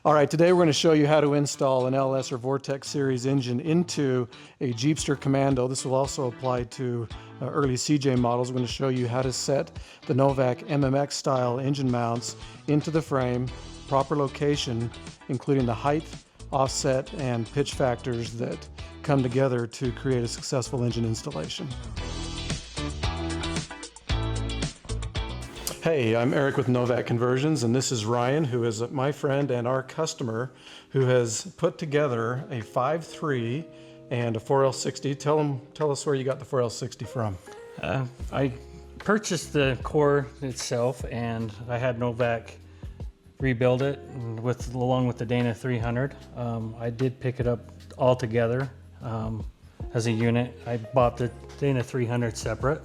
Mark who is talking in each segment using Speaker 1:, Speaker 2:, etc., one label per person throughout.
Speaker 1: All right, today we're going to show you how to install an LS or Vortex series engine into a Jeepster Commando. This will also apply to early CJ models. We're going to show you how to set the Novak MMX style engine mounts into the frame, proper location, including the height, offset, and pitch factors that come together to create a successful engine installation. Hey, I'm Eric with Novak Conversions, and this is Ryan, who is my friend and our customer, who has put together a 5.3 and a 4L60. Tell us where you got the 4L60 from.
Speaker 2: I purchased the core itself, and I had Novak rebuild it along with the Dana 300. I did pick it up all together as a unit. I bought the Dana 300 separate.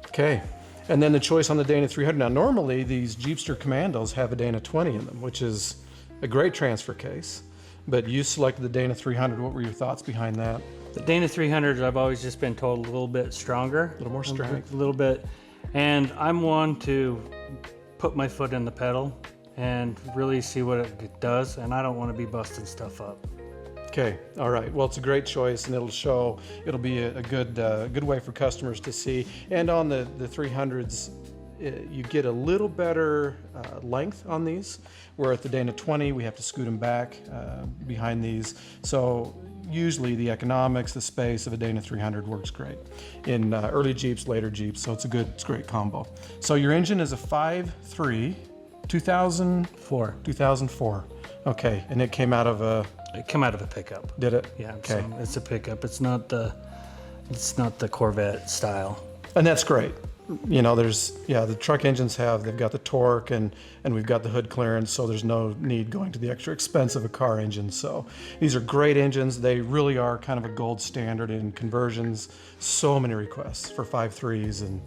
Speaker 1: Okay. And then the choice on the Dana 300. Now, normally these Jeepster Commandos have a Dana 20 in them, which is a great transfer case. But you selected the Dana 300. What were your thoughts behind that?
Speaker 2: The Dana 300, I've always just been told a little bit stronger.
Speaker 1: A little more strength.
Speaker 2: A little bit. And I'm one to put my foot in the pedal and really see what it does. And I don't want to be busting stuff up.
Speaker 1: Okay, all right. Well, it's a great choice, and it'll be a good way for customers to see. And on the 300s, you get a little better length on these, where at the Dana 20, we have to scoot them back behind these. So usually the economics, the space of a Dana 300 works great in early Jeeps, later Jeeps. So it's a great combo. So your engine is a 5.3, 2004. 2004. Okay, and it came out of a...
Speaker 2: It came out of a pickup.
Speaker 1: Did it?
Speaker 2: Yeah.
Speaker 1: Okay.
Speaker 2: So it's a pickup. It's not the Corvette style.
Speaker 1: And that's great. You know, the truck engines they've got the torque and we've got the hood clearance, so there's no need going to the extra expense of a car engine. So these are great engines. They really are kind of a gold standard in conversions. So many requests for 5.3s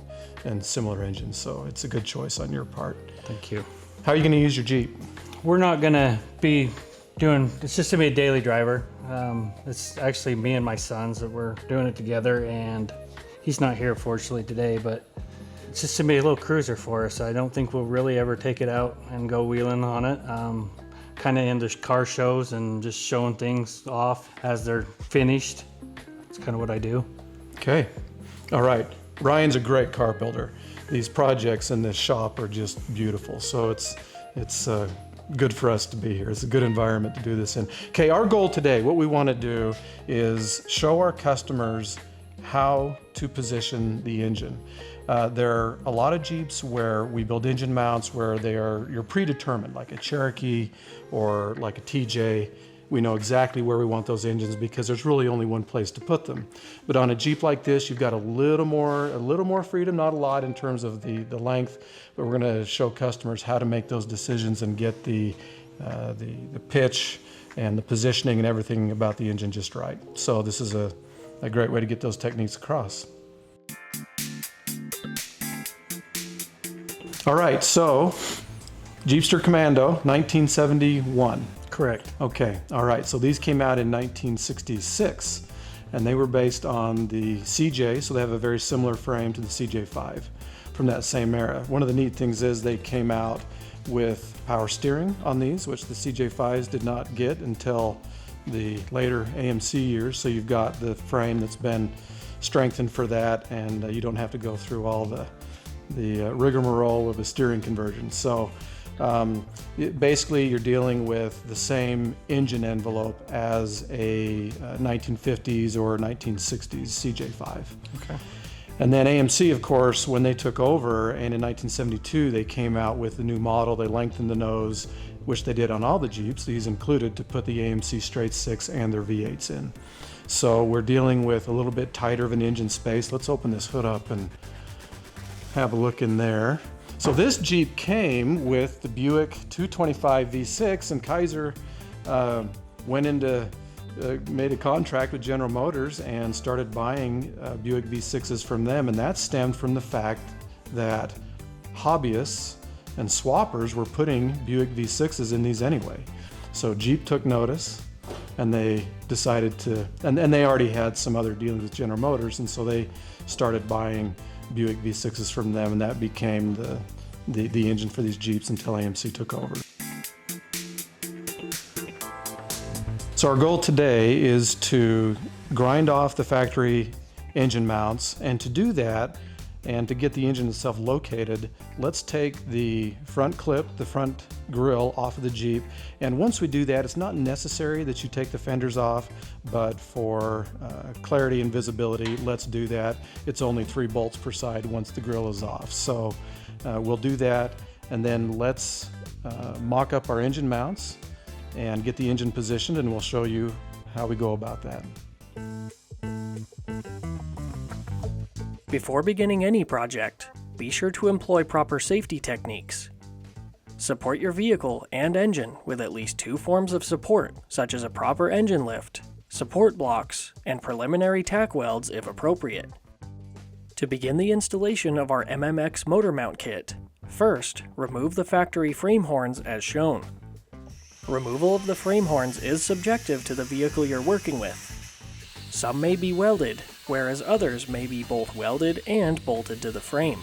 Speaker 1: and similar engines. So it's a good choice on your part.
Speaker 2: Thank you.
Speaker 1: How are you going to use your Jeep?
Speaker 2: We're not going to be it's just gonna be a daily driver. It's actually me and my sons that we're doing it together, and he's not here fortunately today, but it's just gonna be a little cruiser for us. I don't think we'll really ever take it out and go wheeling on it. Kind of into car shows and just showing things off as they're finished. That's kind of what I do.
Speaker 1: Okay, all right. Ryan's a great car builder. These projects in this shop are just beautiful, so it's good for us to be here. It's a good environment to do this in. Okay, our goal today, what we want to do is show our customers how to position the engine. There are a lot of Jeeps where we build engine mounts where you're predetermined, like a Cherokee or like a TJ. We know exactly where we want those engines because there's really only one place to put them. But on a Jeep like this, you've got a little more freedom, not a lot in terms of the length, but we're going to show customers how to make those decisions and get the pitch and the positioning and everything about the engine just right. So this is a great way to get those techniques across. All right, so Jeepster Commando, 1971.
Speaker 2: Correct.
Speaker 1: Okay, all right, so these came out in 1966, and they were based on the CJ, so they have a very similar frame to the CJ5 from that same era. One of the neat things is they came out with power steering on these, which the CJ5s did not get until the later AMC years, so you've got the frame that's been strengthened for that, and you don't have to go through all the rigmarole of a steering conversion. So basically you're dealing with the same engine envelope as a 1950s or 1960s CJ5.
Speaker 2: Okay.
Speaker 1: And then AMC, of course, when they took over, and in 1972 they came out with the new model. They lengthened the nose, which they did on all the Jeeps. These included to put the AMC straight six and their V8s in. So we're dealing with a little bit tighter of an engine space. Let's open this hood up and have a look in there. So this Jeep came with the Buick 225 V6, and Kaiser made a contract with General Motors and started buying Buick V6s from them, and that stemmed from the fact that hobbyists and swappers were putting Buick V6s in these anyway. So Jeep took notice, and they decided to, and they already had some other dealings with General Motors, and so they started buying Buick V6s from them, and that became the engine for these Jeeps until AMC took over. So our goal today is to grind off the factory engine mounts, and to do that and to get the engine itself located, let's take the front clip, the front grille off of the Jeep. And once we do that, it's not necessary that you take the fenders off, but for clarity and visibility, let's do that. It's only 3 bolts per side once the grille is off. So we'll do that, and then let's mock up our engine mounts and get the engine positioned, and we'll show you how we go about that.
Speaker 3: Before beginning any project, be sure to employ proper safety techniques. Support your vehicle and engine with at least 2 forms of support, such as a proper engine lift, support blocks, and preliminary tack welds if appropriate. To begin the installation of our MMX motor mount kit, first, remove the factory frame horns as shown. Removal of the frame horns is subjective to the vehicle you're working with. Some may be welded, whereas others may be both welded and bolted to the frame.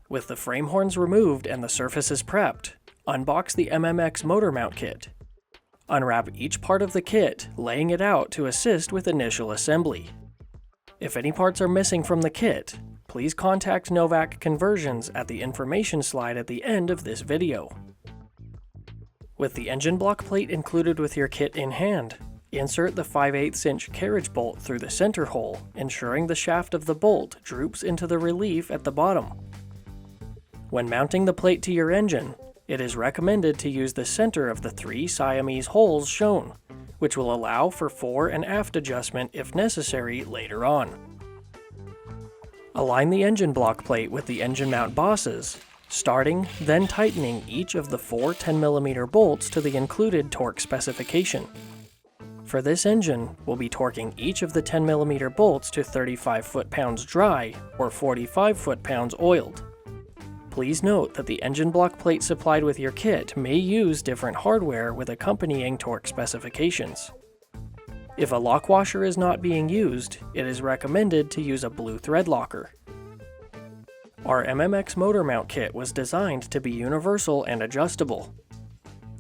Speaker 3: With the frame horns removed and the surfaces prepped, unbox the MMX motor mount kit. Unwrap each part of the kit, laying it out to assist with initial assembly. If any parts are missing from the kit, please contact Novak Conversions at the information slide at the end of this video. With the engine block plate included with your kit in hand, insert the 5/8 inch carriage bolt through the center hole, ensuring the shaft of the bolt droops into the relief at the bottom. When mounting the plate to your engine, it is recommended to use the center of the 3 Siamese holes shown, which will allow for fore and aft adjustment if necessary later on. Align the engine block plate with the engine mount bosses, starting, then tightening each of the 4 10mm bolts to the included torque specification. For this engine, we'll be torquing each of the 10mm bolts to 35 foot-pounds dry or 45 foot-pounds oiled. Please note that the engine block plate supplied with your kit may use different hardware with accompanying torque specifications. If a lock washer is not being used, it is recommended to use a blue thread locker. Our MMX motor mount kit was designed to be universal and adjustable.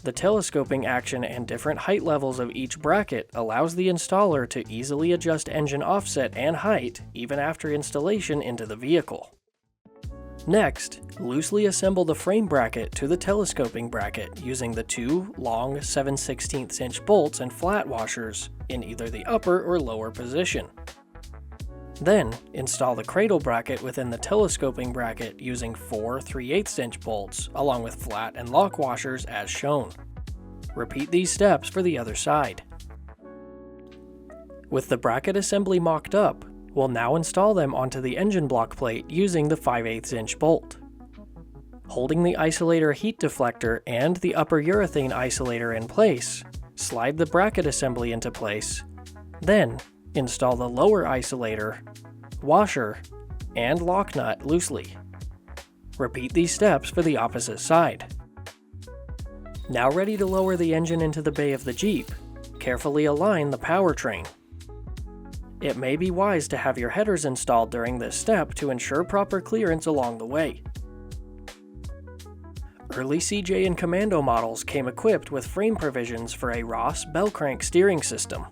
Speaker 3: The telescoping action and different height levels of each bracket allows the installer to easily adjust engine offset and height even after installation into the vehicle. Next, loosely assemble the frame bracket to the telescoping bracket using the 2 long 7/16 inch bolts and flat washers in either the upper or lower position. Then, install the cradle bracket within the telescoping bracket using 4 3/8 inch bolts along with flat and lock washers as shown. Repeat these steps for the other side. With the bracket assembly mocked up, we'll now install them onto the engine block plate using the 5/8 inch bolt. Holding the isolator heat deflector and the upper urethane isolator in place, slide the bracket assembly into place, then install the lower isolator, washer, and lock nut loosely. Repeat these steps for the opposite side. Now ready to lower the engine into the bay of the Jeep, carefully align the powertrain. It may be wise to have your headers installed during this step to ensure proper clearance along the way. Early CJ and Commando models came equipped with frame provisions for a Ross bell crank steering system.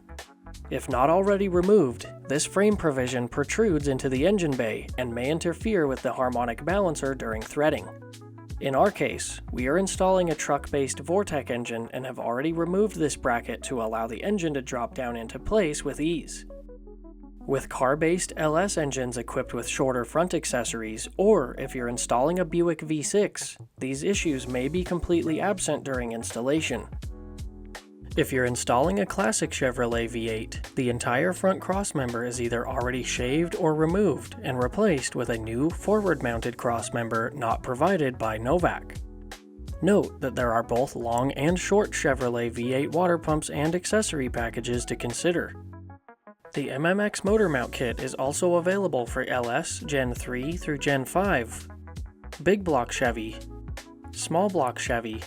Speaker 3: If not already removed, this frame provision protrudes into the engine bay and may interfere with the harmonic balancer during threading. In our case, we are installing a truck-based Vortec engine and have already removed this bracket to allow the engine to drop down into place with ease. With car-based LS engines equipped with shorter front accessories, or if you're installing a Buick V6, these issues may be completely absent during installation. If you're installing a classic Chevrolet V8, the entire front crossmember is either already shaved or removed and replaced with a new forward-mounted crossmember not provided by Novak. Note that there are both long and short Chevrolet V8 water pumps and accessory packages to consider. The MMX motor mount kit is also available for LS Gen 3 through Gen 5, Big Block Chevy, Small Block Chevy,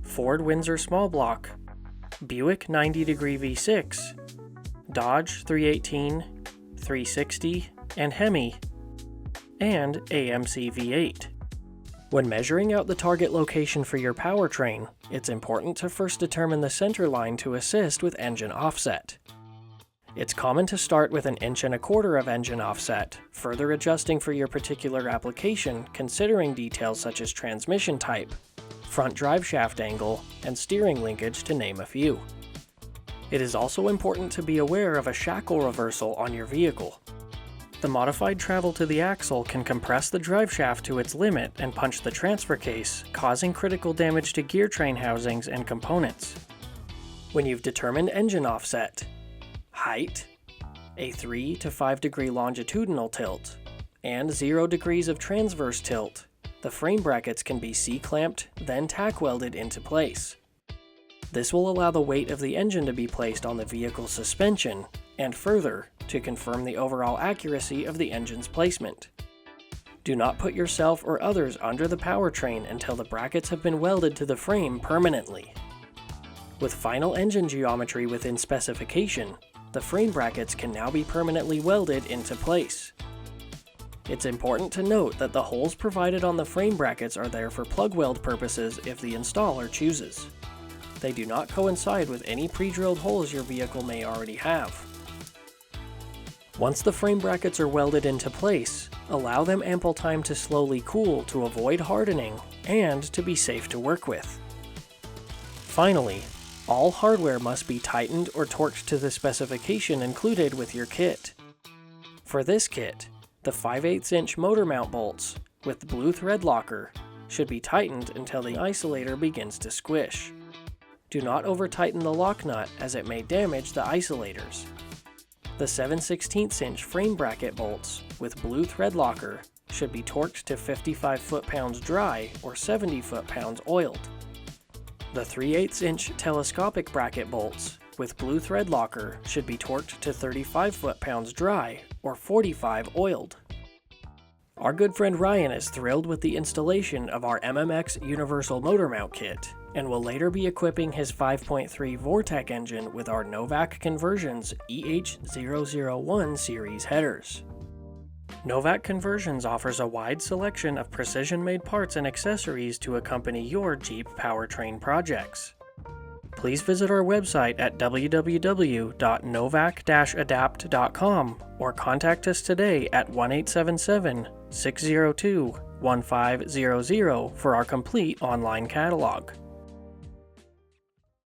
Speaker 3: Ford Windsor Small Block, Buick 90° V6, Dodge 318, 360, and Hemi, and AMC V8. When measuring out the target location for your powertrain, it's important to first determine the center line to assist with engine offset. It's common to start with 1.25 inches of engine offset, further adjusting for your particular application, considering details such as transmission type, front drive shaft angle, and steering linkage, to name a few. It is also important to be aware of a shackle reversal on your vehicle. The modified travel to the axle can compress the drive shaft to its limit and punch the transfer case, causing critical damage to gear train housings and components. When you've determined engine offset, height, a 3 to 5 degree longitudinal tilt, and 0 degrees of transverse tilt, the frame brackets can be C-clamped, then tack welded into place. This will allow the weight of the engine to be placed on the vehicle's suspension, and further, to confirm the overall accuracy of the engine's placement. Do not put yourself or others under the powertrain until the brackets have been welded to the frame permanently. With final engine geometry within specification, the frame brackets can now be permanently welded into place. It's important to note that the holes provided on the frame brackets are there for plug weld purposes if the installer chooses. They do not coincide with any pre-drilled holes your vehicle may already have. Once the frame brackets are welded into place, allow them ample time to slowly cool to avoid hardening and to be safe to work with. Finally, all hardware must be tightened or torqued to the specification included with your kit. For this kit, the 5/8 inch motor mount bolts with the blue thread locker should be tightened until the isolator begins to squish. Do not over-tighten the lock nut as it may damage the isolators. The 7/16 inch frame bracket bolts with blue thread locker should be torqued to 55 foot-pounds dry or 70 foot-pounds oiled. The 3/8 inch telescopic bracket bolts with blue thread locker should be torqued to 35 foot-pounds dry or 45 oiled. Our good friend Ryan is thrilled with the installation of our MMX Universal Motor Mount Kit, and will later be equipping his 5.3 Vortec engine with our Novak Conversions EH001 series headers. Novak Conversions offers a wide selection of precision-made parts and accessories to accompany your Jeep powertrain projects. Please visit our website at www.novak-adapt.com or contact us today at 1-877-602-1500 for our complete online catalog.